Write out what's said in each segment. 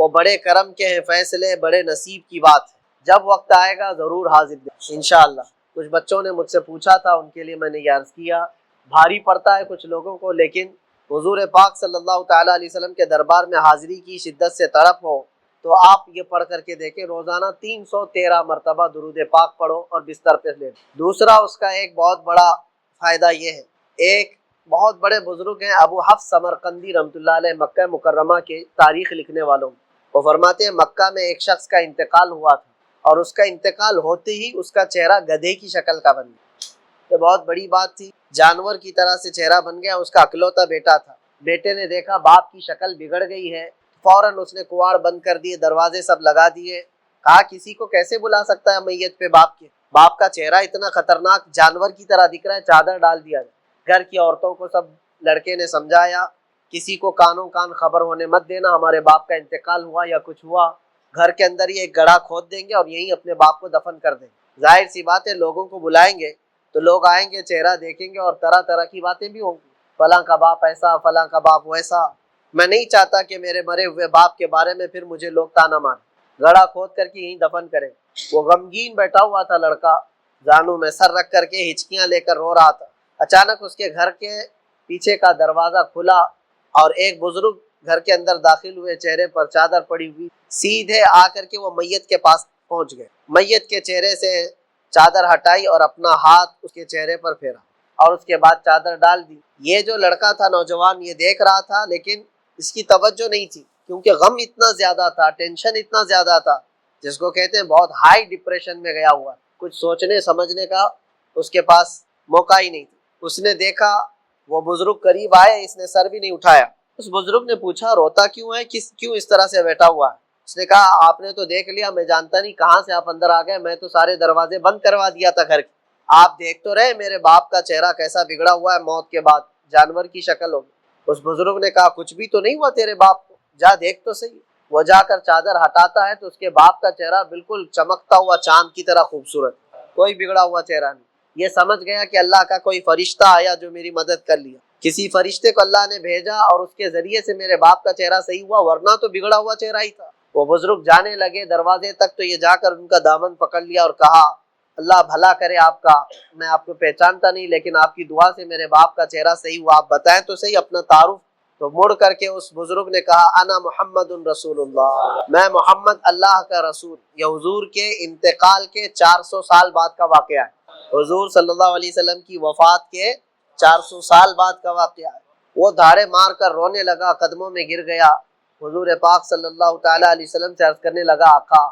وہ بڑے کرم کے ہیں فیصلے، بڑے نصیب کی بات ہے، جب وقت آئے گا ضرور حاضر دیں انشاءاللہ۔ کچھ بچوں نے مجھ سے پوچھا تھا، ان کے لیے میں نے یہ عرض کیا، بھاری پڑتا ہے کچھ لوگوں کو، لیکن حضور پاک صلی اللہ تعالیٰ علیہ وسلم کے دربار میں حاضری کی شدت سے طرف ہو تو آپ یہ پڑھ کر کے دیکھیں، روزانہ 313 مرتبہ درود پاک پڑھو اور بستر پہ لیٹو۔ دوسرا اس کا ایک بہت بڑا فائدہ یہ ہے، ایک بہت بڑے بزرگ ہیں ابو حفص سمرقندی رحمۃ اللہ علیہ، مکہ مکرمہ کے تاریخ لکھنے والوں، وہ فرماتے ہیں مکہ میں ایک شخص کا انتقال ہوا تھا، اور اس کا انتقال ہوتے ہی اس کا چہرہ گدھے کی شکل کا بن گیا۔ یہ بہت بڑی بات تھی، جانور کی طرح سے چہرہ بن گیا۔ اس کا اکلوتا بیٹا تھا، بیٹے نے دیکھا باپ کی شکل بگڑ گئی ہے، فوراً اس نے کواڑ بند کر دیے، دروازے سب لگا دیے، کہا کسی کو کیسے بلا سکتا ہے میت پہ باپ کے، باپ کا چہرہ اتنا خطرناک جانور کی طرح دکھ رہا ہے، چادر ڈال دیا جائے۔ گھر کی عورتوں کو سب لڑکے نے سمجھایا، کسی کو کانوں کان خبر ہونے مت دینا، ہمارے باپ کا انتقال ہوا یا کچھ ہوا، گھر کے اندر ہی ایک گڑھا کھود دیں گے اور یہیں اپنے باپ کو دفن کر دیں گے۔ ظاہر سی بات ہے، لوگوں کو بلائیں گے تو لوگ آئیں گے، چہرہ دیکھیں گے اور طرح طرح کی باتیں بھی ہوں گی، فلاں کا باپ ایسا، فلاں کا باپ ویسا۔ میں نہیں چاہتا کہ میرے مرے ہوئے باپ کے بارے میں پھر مجھے لوگ تانا ماریں، گڑھا کھود کر کے یہیں دفن کریں۔ وہ غمگین بیٹھا ہوا تھا لڑکا، زانوں میں سر رکھ کر کے ہچکیاں لے کر رو رہا تھا۔ اچانک اس کے گھر کے پیچھے کا دروازہ کھلا اور ایک بزرگ گھر کے اندر داخل ہوئے، چہرے پر چادر پڑی ہوئی، سیدھے آ کر کے وہ میت کے پاس پہنچ گئے، میت کے چہرے سے چادر ہٹائی اور اپنا ہاتھ اس کے چہرے پر پھیرا اور اس کے بعد چادر ڈال دی۔ یہ جو لڑکا تھا نوجوان، یہ دیکھ رہا تھا لیکن اس کی توجہ نہیں تھی، کیونکہ غم اتنا زیادہ تھا، ٹینشن اتنا زیادہ تھا، جس کو کہتے ہیں بہت ہائی ڈپریشن میں گیا ہوا، کچھ سوچنے سمجھنے کا اس کے پاس موقع ہی نہیں تھا۔ اس نے دیکھا وہ بزرگ قریب آئے، اس نے سر بھی نہیں اٹھایا۔ اس بزرگ نے پوچھا روتا کیوں ہے، کیوں اس طرح سے بیٹھا ہوا ہے؟ اس نے کہا آپ نے تو دیکھ لیا، میں جانتا نہیں کہاں سے آپ اندر آ گئے، میں تو سارے دروازے بند کروا دیا تھا گھر کے، آپ دیکھ تو رہے میرے باپ کا چہرہ کیسا بگڑا ہوا ہے، موت کے بعد جانور کی شکل ہوگی۔ اس بزرگ نے کہا کچھ بھی تو نہیں ہوا تیرے باپ کو، جا دیکھ تو صحیح۔ وہ جا کر چادر ہٹاتا ہے تو اس کے باپ کا چہرہ بالکل چمکتا ہوا چاند کی طرح خوبصورت، کوئی بگڑا ہوا چہرہ نہیں۔ یہ سمجھ گیا کہ اللہ کا کوئی فرشتہ آیا جو میری مدد کر لیا، کسی فرشتے کو اللہ نے بھیجا اور اس کے ذریعے سے میرے باپ کا چہرہ صحیح ہوا، ورنہ تو بگڑا ہوا چہرہ ہی تھا۔ وہ بزرگ جانے لگے دروازے تک تو یہ جا کر ان کا دامن پکڑ لیا اور کہا اللہ بھلا کرے آپ کا، میں آپ کو پہچانتا نہیں لیکن آپ کی دعا سے میرے باپ کا چہرہ صحیح ہوا، آپ بتائیں تو صحیح اپنا تعارف۔ تو مڑ کر کے اس بزرگ نے کہا انا محمد رسول اللہ، میں محمد اللہ کا رسول۔ یہ حضور کے انتقال کے 400 سال بعد کا واقعہ ہے، حضور صلی اللہ علیہ وسلم کی وفات کے 400 سال بعد کا واقعہ ہے۔ وہ دھاڑے مار کر رونے لگا، قدموں میں گر گیا، حضور پاک صلی اللہ تعالیٰ علیہ وسلم سے عرض کرنے لگا آقا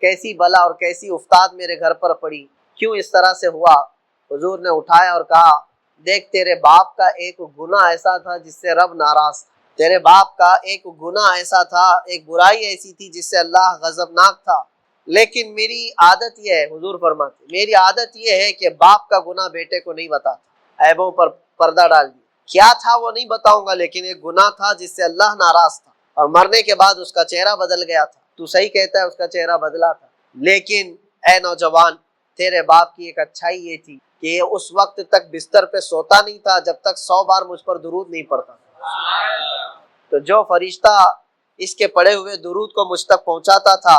کیسی بلا اور کیسی افتاد میرے گھر پر پڑی، کیوں اس طرح سے ہوا؟ حضور نے اٹھایا اور کہا دیکھ تیرے باپ کا ایک گناہ ایسا تھا جس سے رب ناراض تھا، تیرے باپ کا ایک گناہ ایسا تھا، ایک برائی ایسی تھی جس سے اللہ غضبناک تھا، لیکن میری عادت یہ ہے، حضور فرماتے میری عادت یہ ہے کہ باپ کا گناہ بیٹے کو نہیں بتاتا، عیبوں پر پردہ ڈال دیا، کیا تھا وہ نہیں بتاؤں گا لیکن ایک گناہ تھا جس سے اللہ ناراض تھا، اور مرنے کے بعد اس کا چہرہ بدل گیا تھا۔ تو صحیح کہتا ہے اس کا چہرہ بدلا تھا، لیکن اے نوجوان تیرے باپ کی ایک اچھائی یہ تھی کہ یہ اس وقت تک بستر پہ سوتا نہیں تھا جب تک 100 بار مجھ پر درود نہیں پڑتا۔ تو جو فرشتہ اس کے پڑھے ہوئے درود کو مجھ تک پہنچاتا تھا،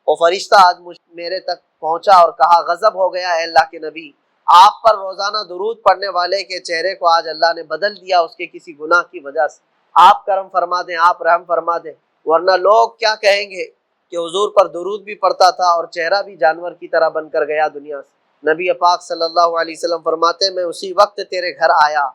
وہ فرشتہ آج میرے تک پہنچا اور کہا غضب ہو گیا اے اللہ کے نبی، آپ پر روزانہ درود پڑھنے والے کے چہرے کو آج اللہ نے بدل دیا اس کے کسی گناہ کی وجہ سے، آپ کرم فرما دیں، آپ رحم فرما دیں، ورنہ لوگ کیا کہیں گے کہ حضور پر درود بھی پڑتا تھا اور چہرہ بھی جانور کی طرح بن کر گیا دنیا سے۔ نبی پاک صلی اللہ علیہ وسلم فرماتے میں اسی وقت تیرے گھر آیا،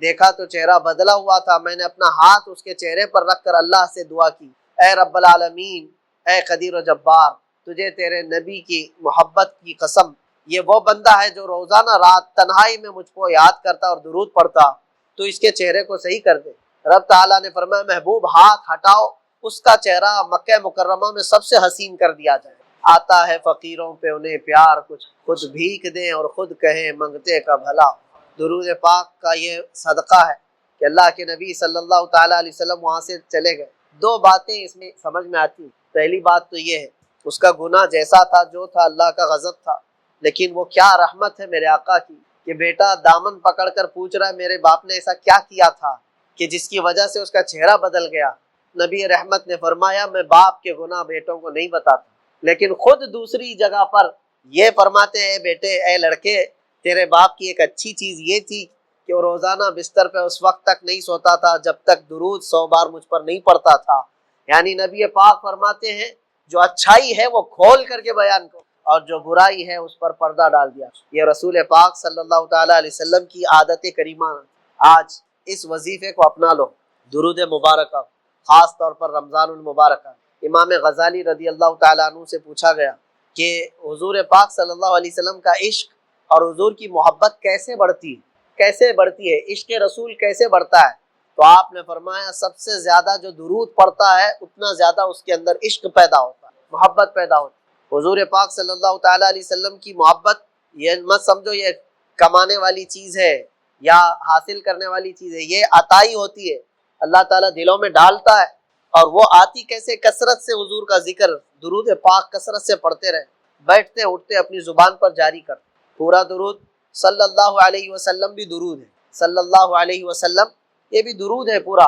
دیکھا تو چہرہ بدلا ہوا تھا، میں نے اپنا ہاتھ اس کے چہرے پر رکھ کر اللہ سے دعا کی اے رب العالمین، اے قدیر و جبار، تجھے تیرے نبی کی محبت کی قسم، یہ وہ بندہ ہے جو روزانہ رات تنہائی میں مجھ کو یاد کرتا اور درود پڑھتا، تو اس کے چہرے کو صحیح کر دے۔ رب تعالیٰ نے فرمایا محبوب ہاتھ ہٹاؤ، اس کا چہرہ مکہ مکرمہ میں سب سے حسین کر دیا جائے۔ آتا ہے فقیروں پہ انہیں پیار، کچھ خود بھیک دیں اور خود کہیں منگتے کا بھلا۔ درود پاک کا یہ صدقہ ہے کہ اللہ کے نبی صلی اللہ تعالیٰ علیہ وسلم وہاں سے چلے گئے۔ دو باتیں اس میں سمجھ میں آتی ہیں، پہلی بات تو یہ ہے اس کا گناہ جیسا تھا جو تھا اللہ کا غضب تھا، لیکن وہ کیا رحمت ہے میرے آقا کی کہ بیٹا دامن پکڑ کر پوچھ رہا ہے میرے باپ نے ایسا کیا کیا تھا کہ جس کی وجہ سے اس کا چہرہ بدل گیا۔ نبی رحمت نے فرمایا میں باپ کے گناہ بیٹوں کو نہیں بتاتا، لیکن خود دوسری جگہ پر یہ فرماتے ہیں بیٹے اے لڑکے تیرے باپ کی ایک اچھی چیز یہ تھی کہ وہ روزانہ بستر پہ اس وقت تک نہیں سوتا تھا جب تک درود 100 بار مجھ پر نہیں پڑتا تھا۔ یعنی نبی پاک فرماتے ہیں جو اچھائی ہے وہ کھول کر کے بیان کرو اور جو برائی ہے اس پر پردہ ڈال دیا۔ یہ رسول پاک صلی اللہ تعالی علیہ وسلم کی عادت کریمہ۔ آج اس وظیفے کو اپنا لو، درود مبارکہ، خاص طور پر رمضان المبارکہ۔ امام غزالی رضی اللہ تعالیٰ عنہ سے پوچھا گیا کہ حضور پاک صلی اللہ علیہ وسلم کا عشق اور حضور کی محبت کیسے بڑھتی ہے، کیسے بڑھتی ہے، عشق رسول کیسے بڑھتا ہے؟ تو آپ نے فرمایا سب سے زیادہ جو درود پڑھتا ہے اتنا زیادہ اس کے اندر عشق پیدا ہوتا ہے، محبت پیدا ہوتی ہے۔ حضور پاک صلی اللہ تعالیٰ علیہ وسلم کی محبت یہ مت سمجھو یہ کمانے والی چیز ہے یا حاصل کرنے والی چیز ہے، یہ عطائی ہوتی ہے، اللہ تعالیٰ دلوں میں ڈالتا ہے۔ اور وہ آتی کیسے؟ کثرت سے حضور کا ذکر، درود پاک کثرت سے پڑھتے رہے، بیٹھتے اٹھتے اپنی زبان پر جاری کر۔ پورا درود صلی اللہ علیہ وسلم بھی درود ہے، صلی اللہ علیہ وسلم یہ بھی درود ہے پورا۔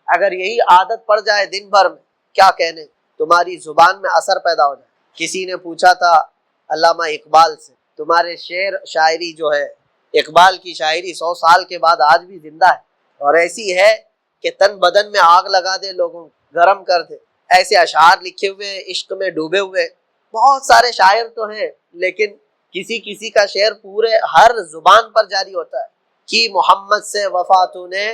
اگر یہی عادت پڑ جائے دن بھر میں، کیا کہنے، تمہاری زبان میں اثر پیدا ہو جائے۔ کسی نے پوچھا تھا علامہ اقبال سے تمہارے شعر شاعری جو ہے، اقبال کی شاعری 100 سال کے بعد آج بھی زندہ ہے اور ایسی ہے کہ تن بدن میں آگ لگا دے، لوگوں گرم کر دے۔ ایسے اشعار لکھے ہوئے، عشق میں ڈوبے ہوئے بہت سارے شاعر تو ہیں، لیکن کسی کسی کا شعر پورے ہر زبان پر جاری ہوتا ہے کہ محمد سے وفا تو نے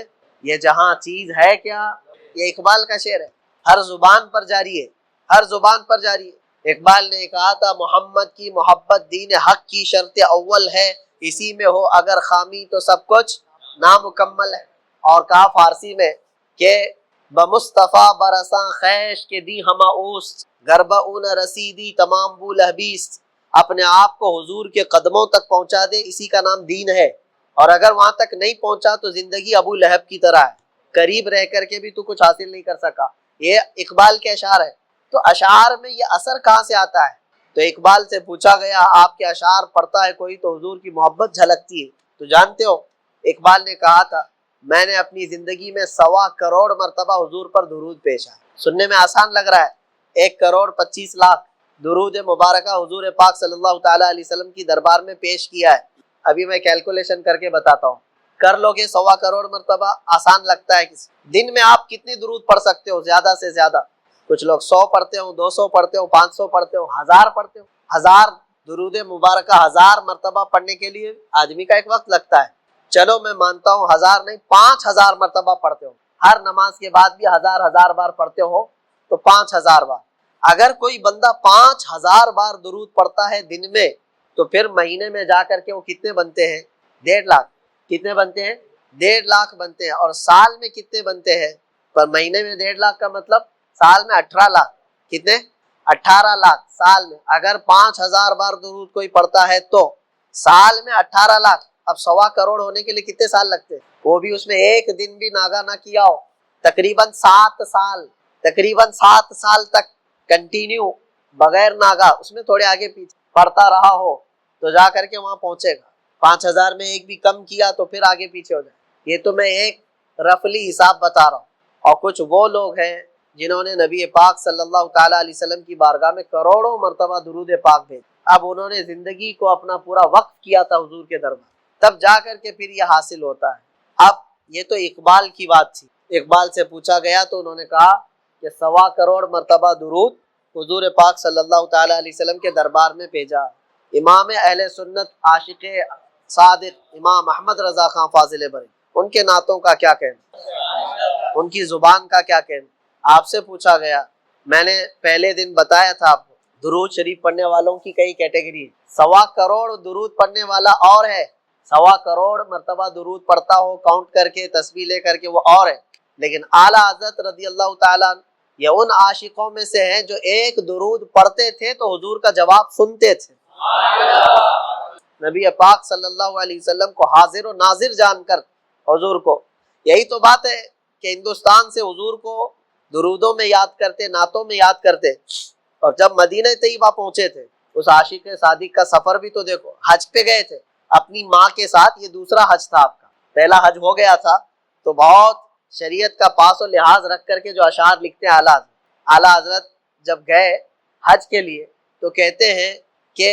یہ جہاں چیز ہے کیا، یہ اقبال کا شعر ہے، ہر زبان پر جاری ہے، ہر زبان پر جاری ہے۔ اقبال نے کہا تھا محمد کی محبت دین حق کی شرط اول ہے، اسی میں ہو اگر خامی تو سب کچھ نامکمل ہے۔ اور کہا فارسی میں کہ بمصطفیٰ برساں خیش کے دی ہما اوست، گربہ اون رسیدی تمام بو لہبیس۔ اپنے آپ کو حضور کے قدموں تک پہنچا دے، اسی کا نام دین ہے، اور اگر وہاں تک نہیں پہنچا تو زندگی ابو لہب کی طرح ہے، قریب رہ کر کے بھی تو کچھ حاصل نہیں کر سکا۔ یہ اقبال کے اشعار ہے۔ تو اشعار میں یہ اثر کہاں سے آتا ہے؟ تو اقبال سے پوچھا گیا آپ کے اشعار پڑھتا ہے کوئی تو حضور کی محبت جھلکتی ہے، تو جانتے ہو اقبال نے کہا تھا میں نے اپنی زندگی میں 1.25 کروڑ مرتبہ حضور پر درود پیش ہے۔ سننے میں آسان لگ رہا ہے، 1.25 کروڑ درود مبارکہ حضور پاک صلی اللہ تعالیٰ علیہ وسلم کی دربار میں پیش کیا ہے۔ ابھی میں کیلکولیشن کر کے بتاتا ہوں، کر لو گے 1.25 کروڑ مرتبہ، آسان لگتا ہے کسی دن میں آپ کتنی درود پڑھ سکتے ہو؟ زیادہ سے زیادہ کچھ لوگ 100 پڑھتے ہوں، 200 پڑھتے ہوں، 500 پڑھتے ہوں، 1000 پڑھتے ہوں۔ 1000 درود مبارکہ 1000 مرتبہ پڑھنے کے لیے آدمی کا ایک وقت لگتا ہے۔ چلو میں مانتا ہوں 1000 نہیں، 5000 مرتبہ پڑھتے ہو، ہر نماز کے بعد بھی 1000 بار پڑھتے ہو تو 5000 بار۔ اگر کوئی بندہ 5000 بار درود پڑھتا ہے دن میں تو پھر مہینے میں جا کر کے وہ کتنے بنتے ہیں؟ 1.5 لاکھ۔ کتنے بنتے ہیں؟ 1.5 لاکھ بنتے ہیں۔ اور سال میں کتنے بنتے ہیں؟ پر مہینے میں 1.5 لاکھ کا مطلب سال میں 18 لاکھ۔ کتنے؟ 18 لاکھ سال میں۔ اگر 5000 بار درود کوئی پڑھتا ہے تو سال میں 18 لاکھ۔ اب 1.25 کروڑ ہونے کے لیے کتنے سال لگتے ہیں؟ وہ بھی اس میں ایک دن بھی ناغا نہ کیا ہو، تقریباً 7 سال، تقریباً 7 سال تک کنٹینیو بغیر ناغا، اس میں تھوڑے آگے پیچھے پڑھتا رہا ہو تو جا کر کے وہاں پہنچے گا۔ 5000 میں ایک بھی کم کیا تو پھر آگے پیچھے ہو جائے۔ یہ تو میں ایک رفلی حساب بتا رہا ہوں۔ اور کچھ وہ لوگ ہیں جنہوں نے نبی پاک صلی اللہ تعالیٰ علیہ وسلم کی بارگاہ میں کروڑوں مرتبہ درود پاک بھیج، اب انہوں نے زندگی کو اپنا پورا وقف کیا تھا حضور کے دربار، تب جا کر کے پھر یہ حاصل ہوتا ہے۔ اب یہ تو اقبال کی بات تھی، اقبال سے پوچھا گیا تو انہوں نے کہا کہ 1.25 کروڑ مرتبہ درود حضور پاک صلی اللہ تعالیٰ علیہ وسلم کے دربار میں بھیجا۔ امام اہل سنت عاشق صادق امام احمد رضا خان فاضل بری، ان کے نعتوں کا کیا کہنا، ان کی زبان کا کیا کہنا؟ آپ سے پوچھا گیا، میں نے پہلے دن بتایا تھا آپ کو درود شریف پڑھنے والوں کی کئی کیٹیگری ہے۔ 1.25 کروڑ درود پڑھنے والا اور ہے، 1.25 کروڑ مرتبہ درود پڑھتا ہو کاؤنٹ کر کے تسبیح لے کر کے وہ اور ہے، لیکن اعلیٰ حضرت رضی اللہ تعالیٰ یہ ان عاشقوں میں سے ہیں جو ایک درود پڑھتے تھے تو حضور کا جواب سنتے تھے۔ نبی پاک صلی اللہ علیہ وسلم کو حاضر و ناظر جان کر حضور کو، یہی تو بات ہے کہ ہندوستان سے حضور کو درودوں میں یاد کرتے، نعتوں میں یاد کرتے، اور جب مدینہ طیبہ پہنچے تھے اس عاشق صادق کا سفر بھی تو دیکھو، حج پہ گئے تھے اپنی ماں کے ساتھ، یہ دوسرا حج تھا آپ کا، پہلا حج ہو گیا تھا تو بہت شریعت کا پاس و لحاظ رکھ کر کے جو اشعار لکھتے ہیں اعلیٰ حضرت جب گئے حج کے لیے تو کہتے ہیں کہ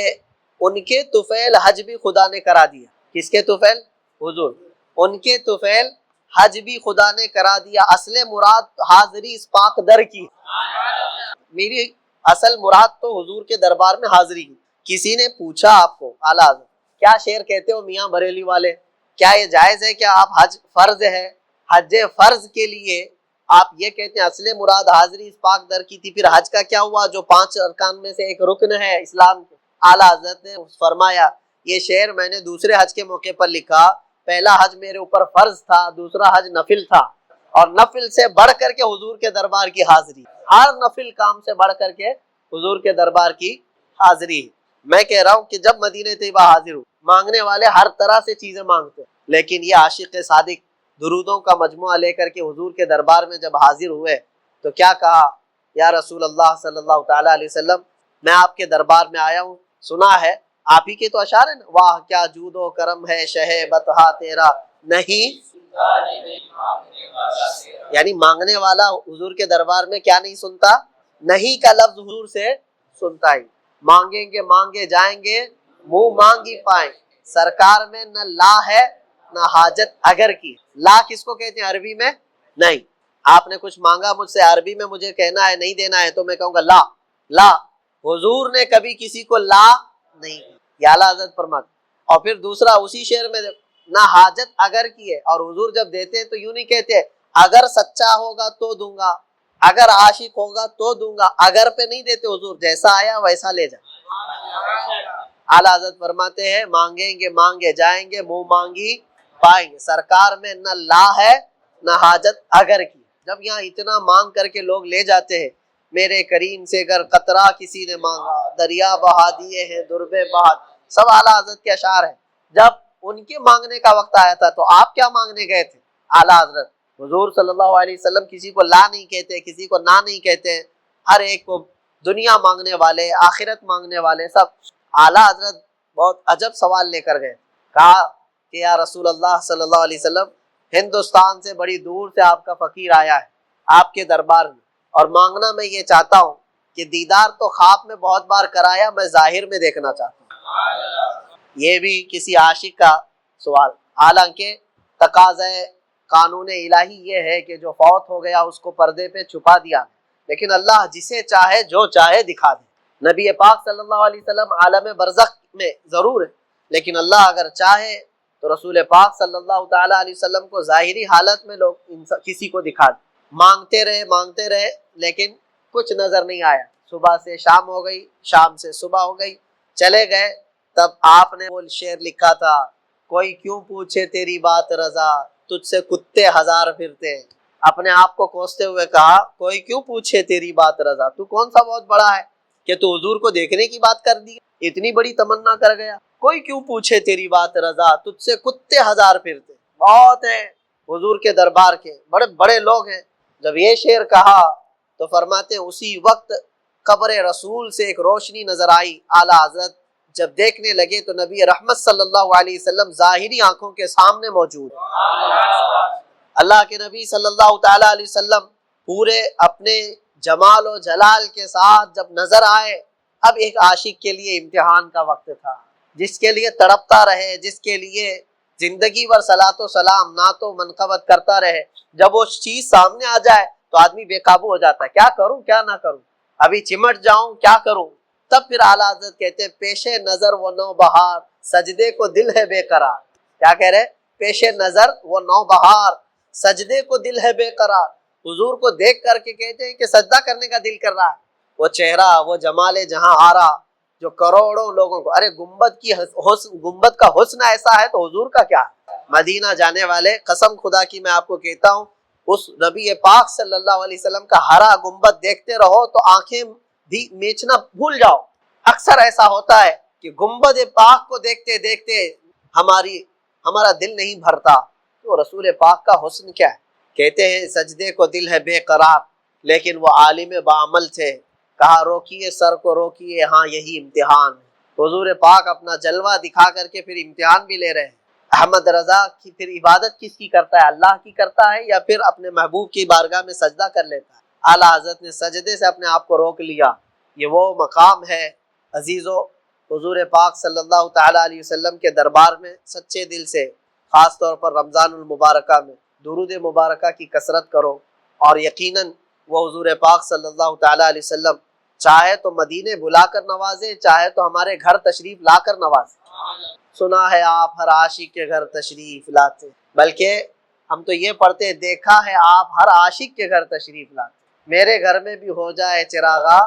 ان کے طفیل حج بھی خدا نے کرا دیا. کس کے طفیل؟ حضور. ان کے طفیل حج بھی خدا نے کرا دیا. اصل مراد حاضری اس پاک در کی. میری اصل مراد تو حضور کے دربار میں حاضری کی. کسی نے پوچھا آپ کو اعلیٰ حضرت کیا شعر کہتے ہو میاں بریلی والے، کیا یہ جائز ہے کہ آپ حج فرض ہے، حج فرض کے لیے آپ یہ کہتے ہیں اصل مراد حاضری اس پاک در کی تھی، پھر حج کا کیا ہوا جو 5 ارکان میں سے ایک رکن ہے اسلام کے؟ اعلیٰ حضرت نے فرمایا یہ شعر میں نے دوسرے حج کے موقع پر لکھا. پہلا حج میرے اوپر فرض تھا، دوسرا حج نفل تھا، اور نفل سے بڑھ کر کے حضور کے دربار کی حاضری. ہر نفل کام سے بڑھ کر کے حضور کے دربار کی حاضری. میں کہہ رہا ہوں کہ جب مدینہ طیبہ حاضر ہوں، مانگنے والے ہر طرح سے چیزیں مانگتے ہیں، لیکن یہ عاشق صادق درودوں کا مجموعہ لے کر کے حضور کے دربار میں جب حاضر ہوئے تو کیا کہا؟ یا رسول اللہ صلی اللہ تعالیٰ علیہ وسلم، میں آپ کے دربار میں آیا ہوں، سنا ہے آپ ہی کے تو اشعار ہیں نا، واہ کیا جود و کرم ہے شہ بطحا تیرا، نہیں یعنی مانگنے والا حضور کے دربار میں کیا نہیں سنتا؟ نہیں کا لفظ حضور سے سنتا ہی. مانگیں گے مانگے جائیں گے منہ مانگی پائیں، سرکار میں نہ لا ہے نہ حاجت اگر کی. لا کس کو کہتے ہیں عربی میں؟ نہیں. آپ نے کچھ مانگا مجھ سے عربی میں، مجھے کہنا ہے نہیں دینا ہے تو میں کہوں گا لا. لا حضور نے کبھی کسی کو لا نہیں، یہ اعلیٰ حضرت فرماتے. اور پھر دوسرا اسی شعر میں نہ حاجت اگر کی ہے، اور حضور جب دیتے ہیں تو یوں نہیں کہتے اگر سچا ہوگا تو دوں گا، اگر عاشق ہوگا تو دوں گا، اگر پہ نہیں دیتے حضور، جیسا آیا ویسا لے جا. اعلیٰ حضرت فرماتے ہیں مانگیں گے مانگے جائیں گے منہ مانگی پائیں گے، سرکار میں نہ لا ہے نہ حاجت اگر کی. جب یہاں اتنا مانگ کر کے لوگ لے جاتے ہیں، میرے کریم سے اگر قطرہ کسی نے مانگا دریا بہا دیے ہیں دربے بہا، سب اعلیٰ حضرت کے اشعار ہیں. جب ان کے مانگنے کا وقت آیا تھا تو آپ کیا مانگنے گئے تھے؟ اعلیٰ حضرت حضور صلی اللہ علیہ وسلم کسی کو لا نہیں کہتے، کسی کو نہ نہیں کہتے، ہر ایک کو دنیا مانگنے والے آخرت مانگنے والے سب. اعلیٰ حضرت بہت عجب سوال لے کر گئے، کہا کہ یا رسول اللہ صلی اللہ علیہ وسلم ہندوستان سے بڑی دور سے آپ کا فقیر آیا ہے آپ کے دربار میں، اور مانگنا میں یہ چاہتا ہوں کہ دیدار تو خواب میں بہت بار کرایا، میں ظاہر میں دیکھنا چاہتا ہوں. یہ بھی کسی عاشق کا سوال، حالانکہ تقاضۂ قانون الہی یہ ہے کہ جو فوت ہو گیا اس کو پردے پہ چھپا دیا، لیکن اللہ جسے چاہے جو چاہے دکھا دے. نبی پاک صلی اللہ علیہ وسلم عالم برزخ میں ضرور ہے، لیکن اللہ اگر چاہے تو رسول پاک صلی اللہ تعالیٰ علیہ وسلم کو ظاہری حالت میں لوگ کسی کو دکھا دے. مانگتے رہے لیکن کچھ نظر نہیں آیا. صبح سے شام ہو گئی، شام سے صبح ہو گئی، چلے گئے. تب آپ نے وہ شعر لکھا تھا، کوئی کیوں پوچھے تیری بات رضا، تجھ سے کتے ہزار پھرتے. اپنے آپ کو کوستے ہوئے کہا کوئی کیوں پوچھے تیری بات رضا، تو کون سا بہت بڑا ہے کہ تو حضور کو دیکھنے کی بات کر دی، اتنی بڑی تمنا کر گیا. کوئی کیوں پوچھے تیری بات رضا، تجھ سے کتے ہزار پھرتے. بہت ہیں حضور کے دربار کے، بڑے بڑے لوگ ہیں. جب یہ شعر کہا تو فرماتے اسی وقت قبر رسول سے ایک روشنی نظر آئی. اعلیٰ حضرت جب دیکھنے لگے تو نبی رحمت صلی اللہ علیہ وسلم ظاہری آنکھوں کے سامنے موجود. اللہ کے نبی صلی اللہ تعالیٰ علیہ وسلم پورے اپنے جمال و جلال کے ساتھ جب نظر آئے. اب ایک عاشق کے لیے امتحان کا وقت تھا، جس کے لیے تڑپتا رہے، جس کے لیے زندگی بھر صلاۃ و سلام نعت و منقبت کرتا رہے. جب وہ چیز سامنے آ جائے تو آدمی بے قابو ہو جاتا ہے، کیا کروں کیا نہ کروں، ابھی چمٹ جاؤں کیا کروں. تب پھر اعلیٰ حضرت کہتے ہیں پیش نظر وہ نو بہار، سجدے کو دل ہے بے قرار. کیا کہہ رہے؟ پیش نظر وہ نو بہار، سجدے کو دل ہے بے قرار. حضور کو دیکھ کر کے کہتے ہیں کہ سجدہ کرنے کا دل کر رہا ہے. وہ چہرہ، وہ جمال جہاں آرا جو کروڑوں لوگوں کو، ارے گنبد کا حسن ایسا ہے تو حضور کا کیا ہے. مدینہ جانے والے قسم خدا کی میں آپ کو کہتا ہوں، اس نبی پاک صلی اللہ علیہ وسلم کا ہرا گنبد دیکھتے رہو تو آنکھیں بھی میچنا بھول جاؤ. اکثر ایسا ہوتا ہے کہ گنبد پاک کو دیکھتے دیکھتے ہمارا دل نہیں بھرتا. تو رسول پاک کا حسن کیا ہے؟ کہتے ہیں سجدے کو دل ہے بے قرار، لیکن وہ عالم بعمل تھے. کہا روکیے سر کو روکیے، ہاں یہی امتحان ہے. حضور پاک اپنا جلوہ دکھا کر کے پھر امتحان بھی لے رہے ہیں. احمد رضا کی پھر عبادت کس کی کرتا ہے؟ اللہ کی کرتا ہے یا پھر اپنے محبوب کی بارگاہ میں سجدہ کر لیتا ہے؟ اعلیٰ حضرت نے سجدے سے اپنے آپ کو روک لیا۔ یہ وہ مقام ہے عزیزو، حضور پاک صلی اللہ تعالیٰ علیہ وسلم کے دربار میں سچے دل سے، خاص طور پر رمضان المبارکہ میں درود مبارکہ کی کثرت کرو، اور یقیناً وہ حضور پاک صلی اللہ تعالیٰ علیہ وسلم چاہے تو مدینے بلا کر نوازے، چاہے تو ہمارے گھر تشریف لا کر نوازے۔ سنا ہے آپ ہر عاشق کے گھر تشریف لاتے، بلکہ ہم تو یہ پڑھتے دیکھا ہے آپ ہر عاشق کے گھر تشریف لاتے، میرے گھر میں بھی ہو جائے چراغا۔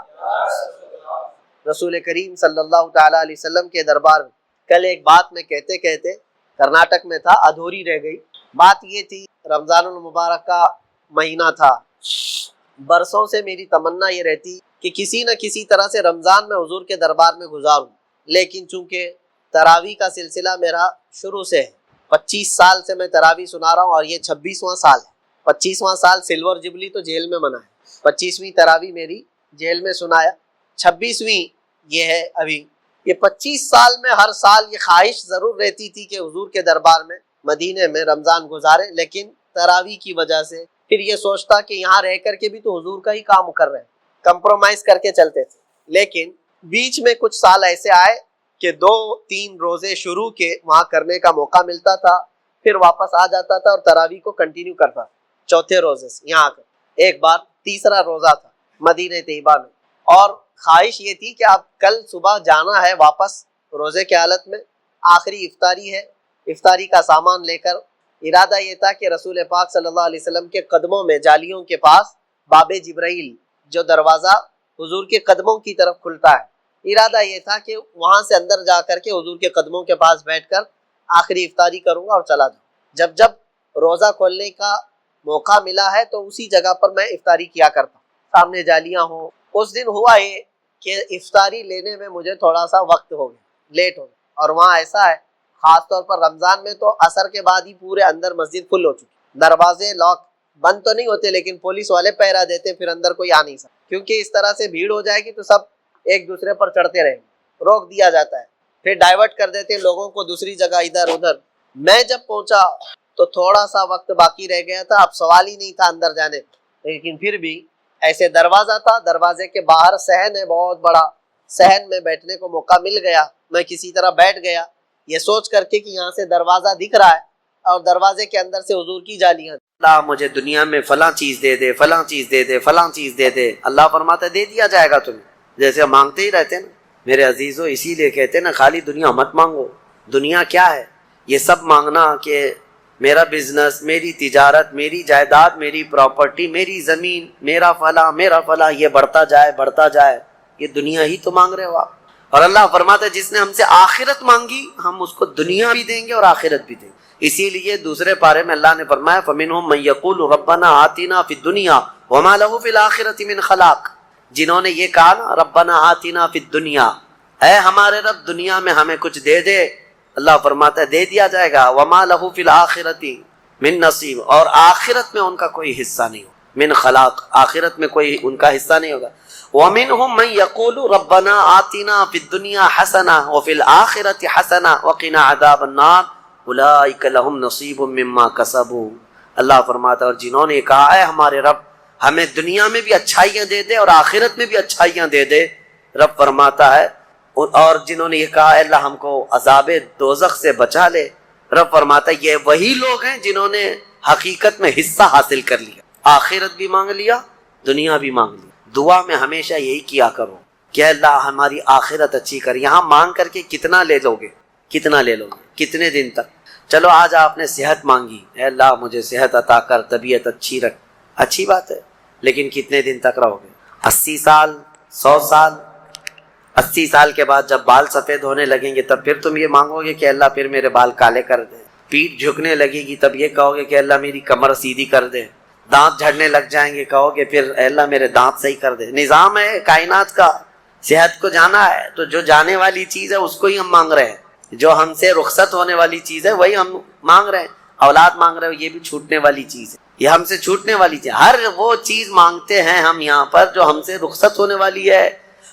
رسول کریم صلی اللہ تعالیٰ علیہ وسلم کے دربار میں کل ایک بات میں کہتے کہتے کرناٹک میں تھا، ادھوری رہ گئی۔ بات یہ تھی، رمضان المبارک کا مہینہ تھا، برسوں سے میری تمنا یہ رہتی کہ کسی نہ کسی طرح سے رمضان میں حضور کے دربار میں گزاروں، لیکن چونکہ تراویح کا سلسلہ میرا شروع سے ہے، 25 سال سے میں تراویح سنا رہا ہوں، اور یہ 26واں سال ہے۔ 25واں سال سلور جبلی تو جیل میں منایا، 25ویں تراویح میری جیل میں سنایا، 26ویں یہ ہے ابھی۔ یہ 25 سال میں ہر سال یہ خواہش ضرور رہتی تھی کہ حضور کے دربار میں مدینے میں رمضان گزارے، لیکن تراویح کی وجہ سے پھر یہ سوچتا کہ یہاں رہ کر کے بھی تو حضور کا ہی کام کر رہے ہیں، کمپرومائز کر کے چلتے تھے۔ لیکن بیچ میں کچھ سال ایسے آئے کہ 2-3 روزے شروع کے وہاں کرنے کا موقع ملتا تھا، پھر واپس آ جاتا تھا اور تراویح کو کنٹینیو کرتا تھا۔ چوتھے روزے سے یہاں آ کر ایک بار تیسرا روزہ تھا مدینہ طیبہ میں، اور خواہش یہ تھی کہ اب کل صبح جانا ہے واپس روزے کے حالت میں، آخری افطاری ہے، افطاری کا سامان لے کر۔ ارادہ یہ تھا کہ رسول پاک صلی اللہ علیہ وسلم کے قدموں میں جالیوں کے پاس باب جبرائیل جو دروازہ حضور کے قدموں کی طرف کھلتا ہے، ارادہ یہ تھا کہ وہاں سے اندر جا کر کے حضور کے قدموں کے پاس بیٹھ کر آخری افطاری کروں گا اور چلا جاؤں۔ جب روزہ کھولنے کا موقع ملا ہے تو اسی جگہ پر میں افطاری کیا کرتا ہوں، سامنے جالیاں ہوں۔ اس دن ہوا یہ کہ افطاری لینے میں مجھے تھوڑا سا وقت ہو گیا، لیٹ ہو گیا، اور وہاں ایسا ہے خاص طور پر رمضان میں تو عصر کے بعد ہی پورے اندر مسجد فل ہو چکی، دروازے لاک بند تو نہیں ہوتے لیکن پولیس والے پہرا دیتے، پھر اندر کوئی آ نہیں سکتا، کیونکہ اس طرح سے بھیڑ ہو جائے گی تو سب ایک دوسرے پر چڑھتے رہیں گے، روک دیا جاتا ہے، پھر ڈائیورٹ کر دیتے ہیں لوگوں کو دوسری جگہ ادھر ادھر۔ میں جب پہنچا تو تھوڑا سا وقت باقی رہ گیا تھا، اب سوال ہی نہیں تھا اندر جانے، لیکن پھر بھی ایسے دروازہ تھا، دروازے کے باہر صحن ہے بہت بڑا، صحن میں بیٹھنے کو موقع مل گیا، میں کسی طرح بیٹھ گیا، یہ سوچ کر کے کہ یہاں سے دروازہ دکھ رہا ہے اور دروازے کے اندر سے حضور کی جالیاں، اللہ مجھے دنیا میں فلاں چیز دے دے، فلاں چیز دے دے، فلاں چیز دے دے۔ اللہ فرماتا ہے دے دیا جائے گا تمہیں، جیسے مانگتے ہی رہتے نا میرے عزیزو، اسی لیے کہتے نا خالی دنیا مت مانگو۔ دنیا کیا ہے؟ یہ سب مانگنا کہ میرا بزنس، میری تجارت، میری جائیداد، میری پراپرٹی، میری زمین، میرا فلاں میرا فلاں، یہ بڑھتا جائے بڑھتا جائے، یہ دنیا ہی تو مانگ رہے ہو آپ۔ اور اللہ فرماتا ہے جس نے ہم سے آخرت مانگی ہم اس کو دنیا بھی دیں گے اور آخرت بھی دیں گے۔ اسی لیے دوسرے پارے میں اللہ نے فرمایا فَمِنْهُمْ مَنْ يَقُولُ رَبَّنَا آتِنَا فِي الدُّنْيَا وَمَا لَهُ فِي الْآخِرَةِ مِنْ خَلَاقٍ، جنہوں نے یہ کہا نا رَبَّنَا آتِنَا فِي الدُّنْيَا، اے ہمارے رب دنیا میں ہمیں کچھ دے دے، اللہ فرماتا ہے دے دیا جائے گا، وَمَا لَهُ فِي الْآخِرَةِ مِنْ نصیب، اور آخرت میں ان کا کوئی حصہ نہیں ہوگا، من خلاق، آخرت میں کوئی ان کا حصہ نہیں ہوگا۔ وَمِنْهُمْ مَنْ يَقُولُ رَبَّنَا آتِنَا فِي الدُّنْيَا حَسَنَةً وَفِي الْآخِرَةِ حَسَنَةً وَقِنَا عَذَابَ النَّارِ اولئک لہم نصیب مما کسبوا، اللہ فرماتا ہے اور جنہوں نے کہا اے ہمارے رب ہمیں دنیا میں بھی اچھائیاں دے دے اور آخرت میں بھی اچھائیاں دے دے، رب فرماتا ہے، اور جنہوں نے یہ کہا اے اللہ ہم کو عذاب دوزخ سے بچا لے، رب فرماتا ہے یہ وہی لوگ ہیں جنہوں نے حقیقت میں حصہ حاصل کر لیا، آخرت بھی مانگ لیا، دنیا بھی مانگ لیا۔ دعا میں ہمیشہ یہی کیا کرو کہ اللہ ہماری آخرت اچھی کر، یہاں مانگ کر کے کتنا لے لو گے، کتنا لے لو گے، کتنے دن تک؟ چلو آج آپ نے صحت مانگی، اے اللہ مجھے صحت عطا کر، طبیعت اچھی رکھ، اچھی بات ہے، لیکن کتنے دن تک رہو گے؟ 80 سال، 100 سال؟ 80 سال کے بعد جب بال سفید ہونے لگیں گے تب پھر تم یہ مانگو گے کہ اللہ پھر میرے بال کالے کر دے، پیٹھ جھکنے لگے گی تب یہ کہو گے کہ اللہ میری کمر سیدھی کر دے، دانت جھڑنے لگ جائیں گے کہو گے پھر اے اللہ میرے دانت صحیح کر دے۔ نظام ہے کائنات کا، صحت کو جانا ہے تو جو جانے والی چیز ہے اس کو ہی ہم مانگ رہے ہیں، جو ہم سے رخصت ہونے والی چیز ہے وہی ہم مانگ رہے ہیں، اولاد مانگ رہے ہو یہ بھی چھوٹنے والی چیز ہے، یہ ہم سے چھوٹنے والی چیز، ہر وہ چیز مانگتے ہیں ہم یہاں پر جو ہم سے رخصت ہونے والی ہے،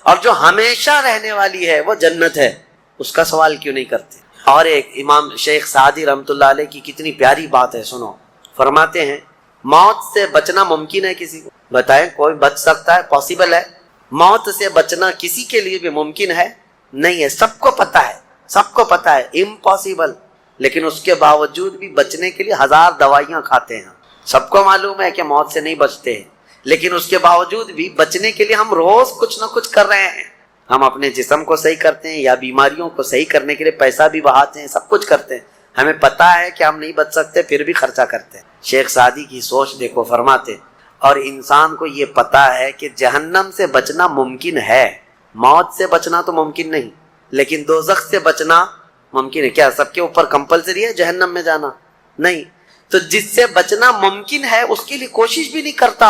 اور جو ہمیشہ رہنے والی ہے وہ جنت ہے، اس کا سوال کیوں نہیں کرتے؟ اور ایک امام شیخ سعدی رحمۃ اللہ علیہ کی کتنی پیاری بات ہے، سنو. فرماتے ہیں موت سے بچنا ممکن ہے کسی کو؟ بتائیں کوئی بچ سکتا ہے؟ پاسبل ہے؟ موت سے بچنا کسی کے لیے بھی ممکن ہے؟ نہیں ہے. سب کو پتا ہے، سب کو پتا ہے امپاسبل. لیکن اس کے باوجود بھی بچنے کے لیے 1000 دوائیاں کھاتے ہیں. سب کو معلوم ہے کہ موت سے نہیں بچتے ہیں، لیکن اس کے باوجود بھی بچنے کے لیے ہم روز کچھ نہ کچھ کر رہے ہیں. ہم اپنے جسم کو صحیح کرتے ہیں، یا بیماریوں کو صحیح کرنے کے لیے پیسہ بھی بہاتے ہیں، سب کچھ کرتے ہیں. ہمیں پتا ہے کہ ہم نہیں بچ سکتے، پھر بھی خرچہ کرتے ہیں. شیخ سعدی کی سوچ دیکھو. فرماتے اور انسان کو یہ پتا ہے کہ جہنم سے بچنا ممکن ہے، موت سے بچنا تو ممکن نہیں، لیکن دوزخ سے بچنا ممکن ہے. کیا سب کے اوپر کمپلسری ہے جہنم میں جانا؟ نہیں. تو جس سے بچنا ممکن ہے اس کے لیے کوشش بھی نہیں کرتا،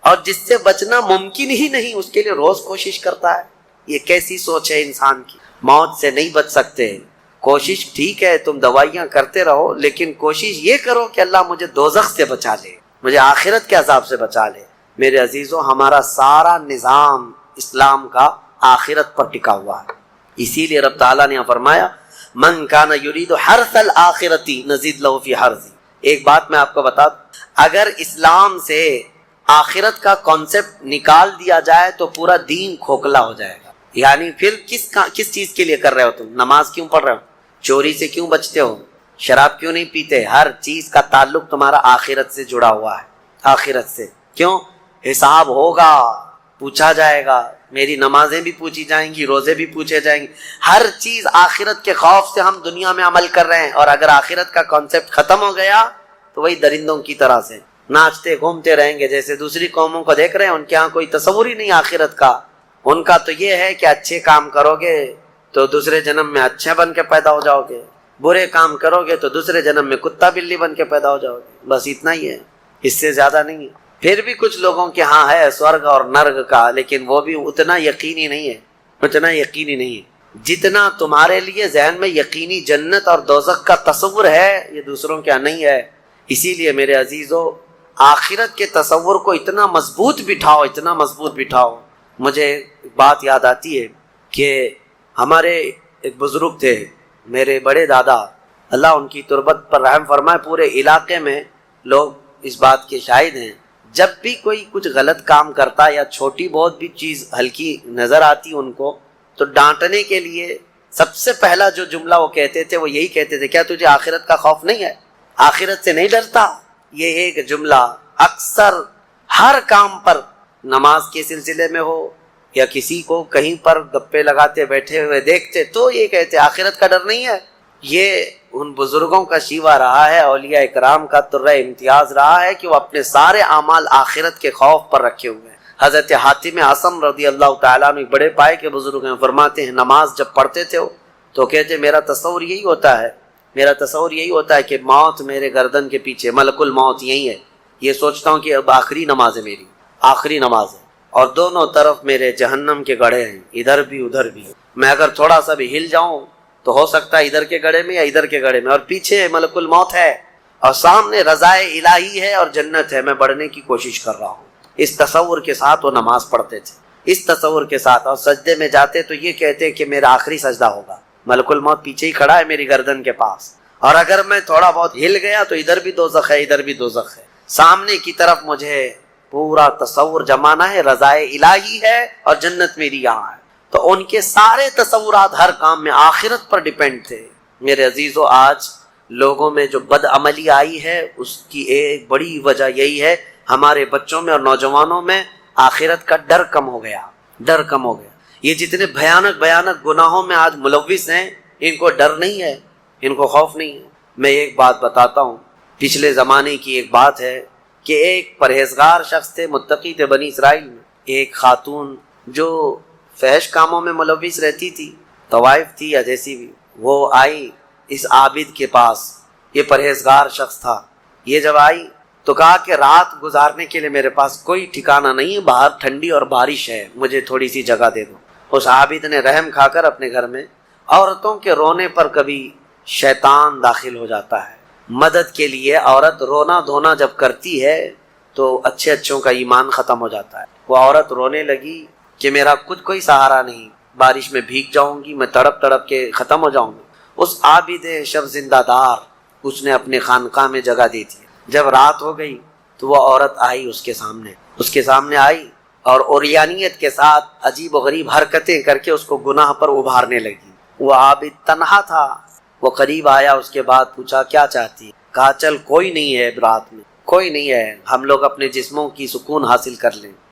اور جس سے بچنا ممکن ہی نہیں اس کے لیے روز کوشش کرتا ہے. یہ کیسی سوچ ہے انسان کی؟ موت سے نہیں بچ سکتے، کوشش ٹھیک ہے تم دوائیاں کرتے رہو، لیکن کوشش یہ کرو کہ اللہ مجھے دوزخ سے بچا لے، مجھے آخرت کے عذاب سے بچا لے. میرے عزیزوں، ہمارا سارا نظام اسلام کا آخرت پر ٹکا ہوا ہے. اسی لیے رب تعالیٰ نے فرمایا من کان یرید حرث الآخرۃ نزید لہ فی حرثہ. ایک بات میں آپ کو بتا دوں، اگر اسلام سے آخرت کا کانسیپٹ نکال دیا جائے تو پورا دین کھوکھلا ہو جائے گا. یعنی پھر کس چیز کے لیے کر رہے ہو تم؟ نماز کیوں پڑھ رہے ہو؟ چوری سے کیوں بچتے ہو؟ شراب کیوں نہیں پیتے؟ ہر چیز کا تعلق تمہارا آخرت سے جڑا ہوا ہے، آخرت سے. کیوں؟ حساب ہوگا، پوچھا جائے گا. میری نمازیں بھی پوچھی جائیں گی، روزے بھی پوچھے جائیں گے. ہر چیز آخرت کے خوف سے ہم دنیا میں عمل کر رہے ہیں، اور اگر آخرت کا کانسیپٹ ختم ہو گیا تو وہی درندوں کی طرح سے ناچتے گھومتے رہیں گے. جیسے دوسری قوموں کو دیکھ رہے ہیں، ان کے یہاں کوئی تصور ہی نہیں آخرت کا. ان کا تو یہ ہے کہ اچھے کام کرو گے تو دوسرے جنم میں اچھے بن کے پیدا ہو جاؤ گے، برے کام کرو گے تو دوسرے جنم میں کتا بلی بن کے پیدا ہو جاؤ گے. بس اتنا ہی ہے، اس سے زیادہ نہیں ہے. پھر بھی کچھ لوگوں کے ہاں ہے سورگ اور نرگ کا، لیکن وہ بھی اتنا یقینی نہیں ہے، اتنا یقینی نہیں ہے جتنا تمہارے لیے ذہن میں یقینی جنت اور دوزخ کا تصور ہے. یہ دوسروں کے ہاں نہیں ہے. اسی لیے میرے عزیزو، آخرت کے تصور کو اتنا مضبوط بٹھاؤ، اتنا مضبوط بٹھاؤ. مجھے ایک بات یاد آتی ہے کہ ہمارے ایک بزرگ تھے، میرے بڑے دادا، اللہ ان کی تربت پر رحم فرمائے. پورے علاقے میں لوگ اس بات کے شاہد ہیں، جب بھی کوئی کچھ غلط کام کرتا یا چھوٹی بہت بھی چیز ہلکی نظر آتی ان کو، تو ڈانٹنے کے لیے سب سے پہلا جو جملہ وہ کہتے تھے وہ یہی کہتے تھے، کیا تجھے آخرت کا خوف نہیں ہے؟ آخرت سے نہیں ڈرتا؟ یہ ایک جملہ اکثر ہر کام پر، نماز کے سلسلے میں ہو یا کسی کو کہیں پر گپے لگاتے بیٹھے ہوئے دیکھتے تو یہ کہتے آخرت کا ڈر نہیں ہے. یہ ان بزرگوں کا شیوا رہا ہے، اولیاء اکرام کا طرہ امتیاز رہا ہے کہ وہ اپنے سارے اعمال آخرت کے خوف پر رکھے ہوئے ہیں. حضرت حاتم اعصم رضی اللہ تعالیٰ عنہ بڑے پائے کے بزرگ ہیں، فرماتے ہیں نماز جب پڑھتے تھے تو کہتے میرا تصور یہی ہوتا ہے، میرا تصور یہی ہوتا ہے کہ موت میرے گردن کے پیچھے، ملک الموت یہی ہے. یہ سوچتا ہوں کہ اب آخری نماز ہے، میری آخری نماز ہے، اور دونوں طرف میرے جہنم کے گڑھے ہیں، ادھر بھی ادھر بھی. میں اگر تھوڑا سا بھی ہل جاؤں تو ہو سکتا ہے ادھر کے گڑھے میں یا ادھر کے گڑھے میں، اور پیچھے ملک الموت ہے اور سامنے رضائے الہی ہے اور جنت ہے. میں بڑھنے کی کوشش کر رہا ہوں. اس تصور کے ساتھ وہ نماز پڑھتے تھے، اس تصور کے ساتھ. اور سجدے میں جاتے تو یہ کہتے کہ میرا آخری سجدہ ہوگا، ملک الموت پیچھے ہی کھڑا ہے میری گردن کے پاس، اور اگر میں تھوڑا بہت ہل گیا تو ادھر بھی دوزخ ہے، ادھر بھی دوزخ ہے. سامنے کی طرف مجھے پورا تصور جمانا ہے، رضائے الہی ہے اور جنت میری یہاں ہے. تو ان کے سارے تصورات ہر کام میں آخرت پر ڈیپینڈ تھے. میرے عزیزو، آج لوگوں میں جو بد عملی آئی ہے اس کی ایک بڑی وجہ یہی ہے، ہمارے بچوں میں اور نوجوانوں میں آخرت کا ڈر کم ہو گیا، ڈر کم ہو گیا. یہ جتنے بھیانک گناہوں میں آج ملوث ہیں، ان کو ڈر نہیں ہے، ان کو خوف نہیں ہے. میں ایک بات بتاتا ہوں، پچھلے زمانے کی ایک بات ہے کہ ایک پرہیزگار شخص تھے، متقی تھے بنی اسرائیل میں. ایک خاتون جو فحش کاموں میں ملوث رہتی تھی، طوائف تھی یا جیسی بھی، وہ آئی اس عابد کے پاس. یہ پرہیزگار شخص تھا. یہ جب آئی تو کہا کہ رات گزارنے کے لیے میرے پاس کوئی ٹھکانہ نہیں ہے، باہر ٹھنڈی اور بارش ہے، مجھے تھوڑی سی جگہ دے دو. اس عابد نے رحم کھا کر اپنے گھر میں عورتوں کے رونے پر کبھی شیطان داخل ہو جاتا ہے. مدد کے لیے عورت رونا دھونا جب کرتی ہے تو اچھوں کا ایمان ختم ہو جاتا ہے. وہ عورت رونے لگی کہ میرا خود کوئی سہارا نہیں، بارش میں بھیگ جاؤں گی، میں تڑپ کے ختم ہو جاؤں گی. اس عابد شب زندہ دار اس نے اپنے خانقاہ میں جگہ دی تھی۔ جب رات ہو گئی تو وہ عورت آئی اس کے سامنے آئی اور اوریانیت کے ساتھ عجیب و غریب حرکتیں کر کے اس کو گناہ پر ابھارنے لگی۔ وہ عابد تنہا تھا، وہ قریب آیا، اس کے بعد پوچھا کیا چاہتی ہے؟ کہا چل کوئی نہیں ہے رات میں، کوئی نہیں ہے، ہم لوگ اپنے جسموں کی سکون حاصل کر لیں۔